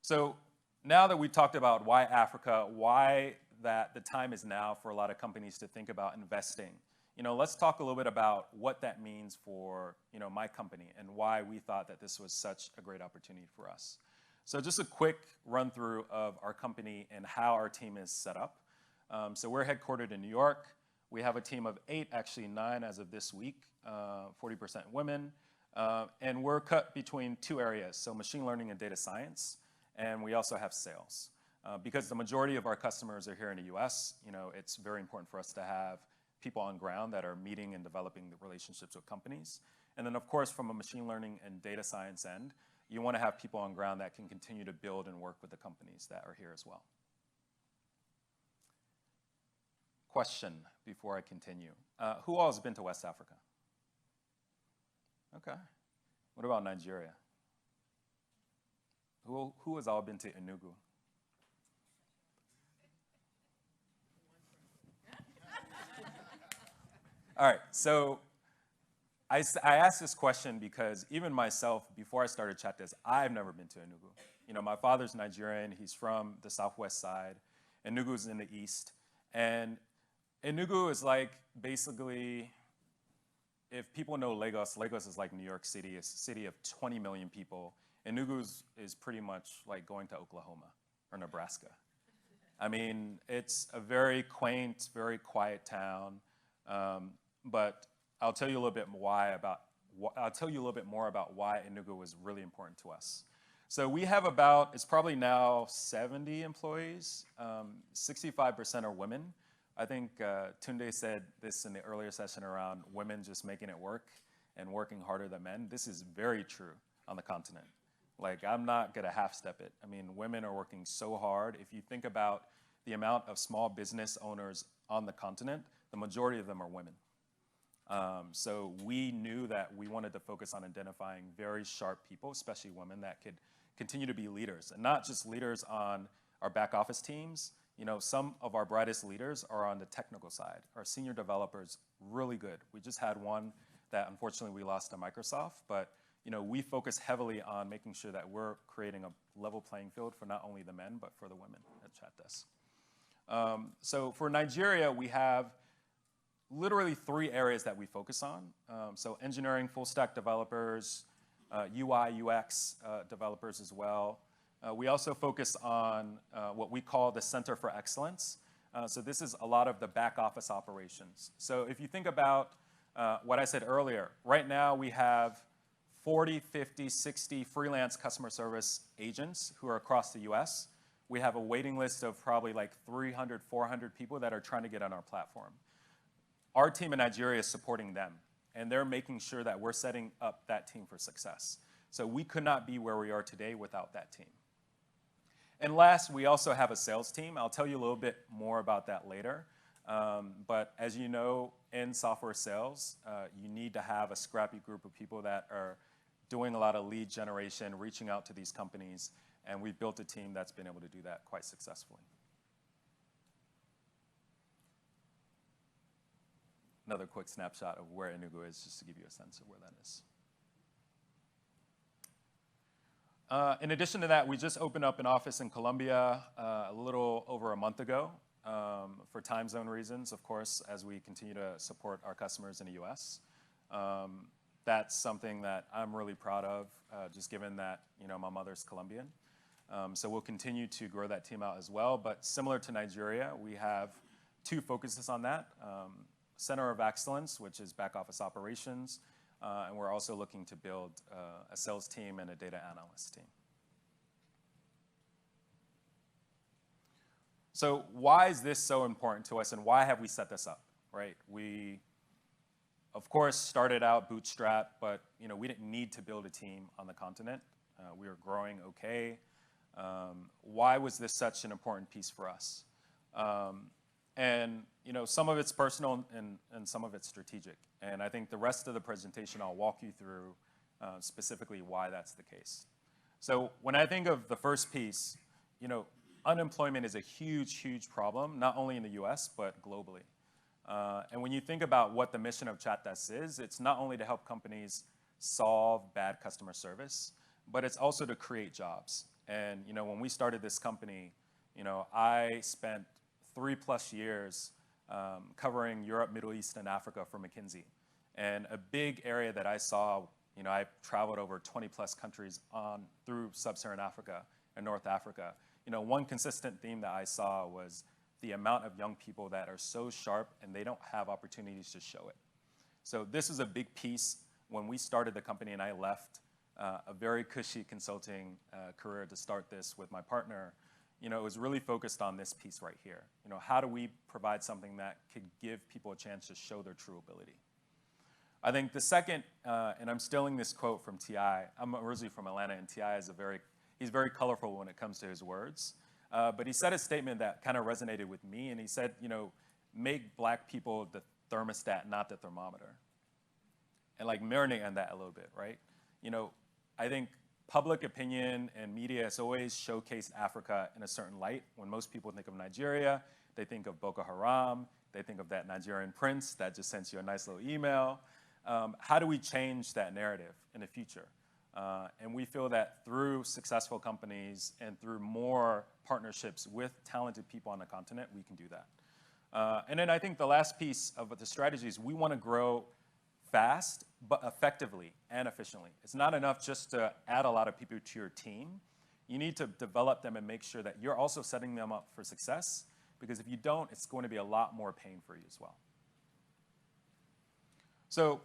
So now that we've talked about why Africa, why that the time is now for a lot of companies to think about investing, let's talk a little bit about what that means for my company and why we thought that this was such a great opportunity for us. So just a quick run through of our company and how our team is set up. So we're headquartered in New York. We have a team of 8, actually 9 as of this week, 40% women. And we're cut between 2 areas, so machine learning and data science. And we also have sales. Because the majority of our customers are here in the US, it's very important for us to have people on ground that are meeting and developing the relationships with companies. And then of course, from a machine learning and data science end, you want to have people on ground that can continue to build and work with the companies that are here as well. Question before I continue. Who all has been to West Africa? Okay. What about Nigeria? Who has all been to Enugu? All right, so I asked this question because even myself, before I started ChatDesk, I've never been to Enugu. My father's Nigerian, he's from the southwest side. Enugu's in the east. And Enugu is like basically, if people know Lagos, Lagos is like New York City. It's a city of 20 million people. Enugu is pretty much like going to Oklahoma or Nebraska. I mean, it's a very quaint, very quiet town. But I'll tell you a little bit more about why Enugu was really important to us. So we have it's probably now 70 employees. 65% are women. I think Tunde said this in the earlier session around women just making it work and working harder than men. This is very true on the continent. Like, I'm not gonna half-step it. I mean, women are working so hard. If you think about the amount of small business owners on the continent, the majority of them are women. So we knew that we wanted to focus on identifying very sharp people, especially women, that could continue to be leaders. And not just leaders on our back office teams. Some of our brightest leaders are on the technical side. Our senior developers, really good. We just had one that unfortunately we lost to Microsoft, but we focus heavily on making sure that we're creating a level playing field for not only the men, but for the women at ChatDesk. So for Nigeria, we have literally 3 areas that we focus on. So engineering, full stack developers, UI, UX developers as well. We also focus on what we call the Center for Excellence. So this is a lot of the back office operations. So if you think about what I said earlier, right now we have 40, 50, 60 freelance customer service agents who are across the US. We have a waiting list of probably like 300, 400 people that are trying to get on our platform. Our team in Nigeria is supporting them, and they're making sure that we're setting up that team for success. So we could not be where we are today without that team. And last, we also have a sales team. I'll tell you a little bit more about that later. But as you know, in software sales, you need to have a scrappy group of people that are doing a lot of lead generation, reaching out to these companies, and we've built a team that's been able to do that quite successfully. Another quick snapshot of where Enugu is, just to give you a sense of where that is. In addition to that, we just opened up an office in Colombia a little over a month ago for time zone reasons, of course, as we continue to support our customers in the US. That's something that I'm really proud of, just given that my mother's Colombian. So we'll continue to grow that team out as well. But similar to Nigeria, we have 2 focuses on that. Center of Excellence, which is back office operations, and we're also looking to build a sales team and a data analyst team. So why is this so important to us, and why have we set this up, right? We, of course, started out bootstrap, but we didn't need to build a team on the continent. We were growing okay. Why was this such an important piece for us? And some of it's personal and some of it's strategic. And I think the rest of the presentation, I'll walk you through specifically why that's the case. So when I think of the first piece, unemployment is a huge, huge problem, not only in the US, but globally. And when you think about what the mission of ChatDesk is, it's not only to help companies solve bad customer service, but it's also to create jobs. And when we started this company, I spent 3+ years covering Europe, Middle East, and Africa for McKinsey. And a big area that I saw, I traveled over 20+ countries through Sub-Saharan Africa and North Africa. One consistent theme that I saw was the amount of young people that are so sharp and they don't have opportunities to show it. So this is a big piece. When we started the company and I left a very cushy consulting career to start this with my partner, it was really focused on this piece right here. How do we provide something that could give people a chance to show their true ability? I think the second, and I'm stealing this quote from T.I. I'm originally from Atlanta, and T.I. is he's very colorful when it comes to his words. But he said a statement that kind of resonated with me, and he said, make black people the thermostat, not the thermometer. And like marinate on that a little bit, right? I think public opinion and media has always showcased Africa in a certain light. When most people think of Nigeria, they think of Boko Haram, they think of that Nigerian prince that just sends you a nice little email. How do we change that narrative in the future? And we feel that through successful companies and through more partnerships with talented people on the continent, we can do that. And then I think the last piece of the strategy is we want to grow fast, but effectively and efficiently. It's not enough just to add a lot of people to your team. You need to develop them and make sure that you're also setting them up for success, because if you don't, it's going to be a lot more pain for you as well. So